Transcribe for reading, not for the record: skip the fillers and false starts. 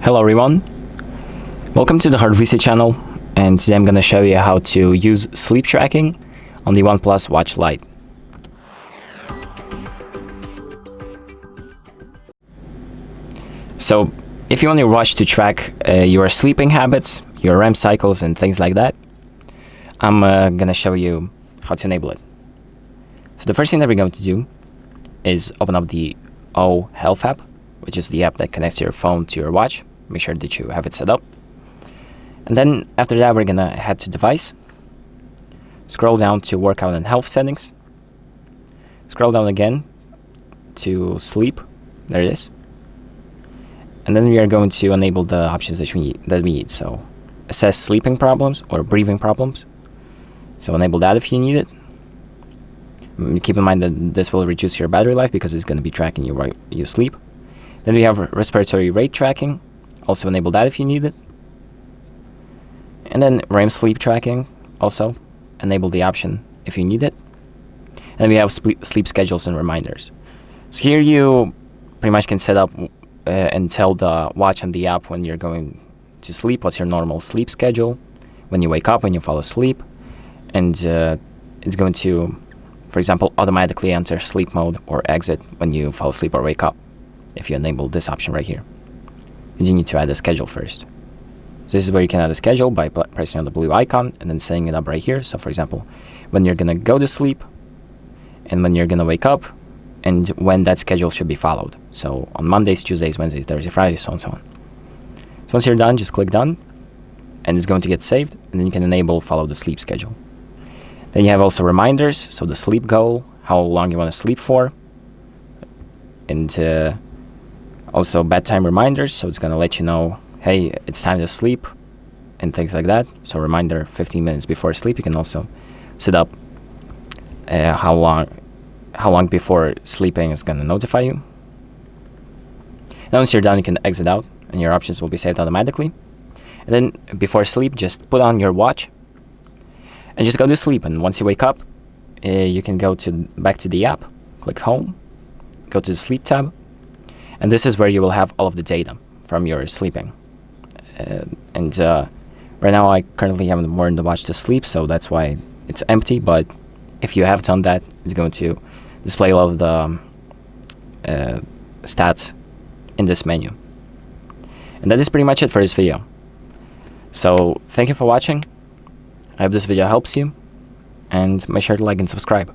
Hello everyone, welcome to the HardReset channel, and today I'm going to show you how to use sleep tracking on the OnePlus Watch Lite. So if you want your watch to track your sleeping habits, your REM cycles and things like that, I'm going to show you how to enable it. So the first thing that we're going to do is open up the O Health app, which is the app that connects your phone to your watch. Make sure that you have it set up. And then after that, we're gonna head to device, scroll down to workout and health settings, scroll down again to sleep, there it is. And then we are going to enable the options that we need. So assess sleeping problems or breathing problems. So enable that if you need it. Keep in mind that this will reduce your battery life because it's going to be tracking you while you sleep. Then we have respiratory rate tracking. Also enable that if you need it. And then REM sleep tracking. Also enable the option if you need it. And then we have sleep schedules and reminders. So here you pretty much can set up and tell the watch on the app when you're going to sleep, what's your normal sleep schedule, when you wake up, when you fall asleep. And it's going to, for example, automatically enter sleep mode or exit when you fall asleep or wake up, if you enable this option right here. And you need to add a schedule first. So this is where you can add a schedule by pressing on the blue icon and then setting it up right here. So for example, when you're gonna go to sleep and when you're gonna wake up and when that schedule should be followed. So on Mondays, Tuesdays, Wednesdays, Thursdays, Fridays, so on and so on. So once you're done, just click done and it's going to get saved, and then you can enable follow the sleep schedule. Then you have also reminders, so the sleep goal, how long you want to sleep for, and also bedtime reminders, so it's going to let you know, hey, it's time to sleep, and things like that. So reminder 15 minutes before sleep. You can also set up how long before sleeping is going to notify you. Now once you're done, you can exit out, and your options will be saved automatically. And then before sleep, just put on your watch and just go to sleep. And once you wake up, you can go back to the app, click home, go to the sleep tab, and this is where you will have all of the data from your sleeping. Right now I currently haven't worn the watch to sleep, so that's why it's empty. But if you have done that, it's going to display all of the stats in this menu. And that is pretty much it for this video. So thank you for watching. I hope this video helps you, and make sure to like and subscribe.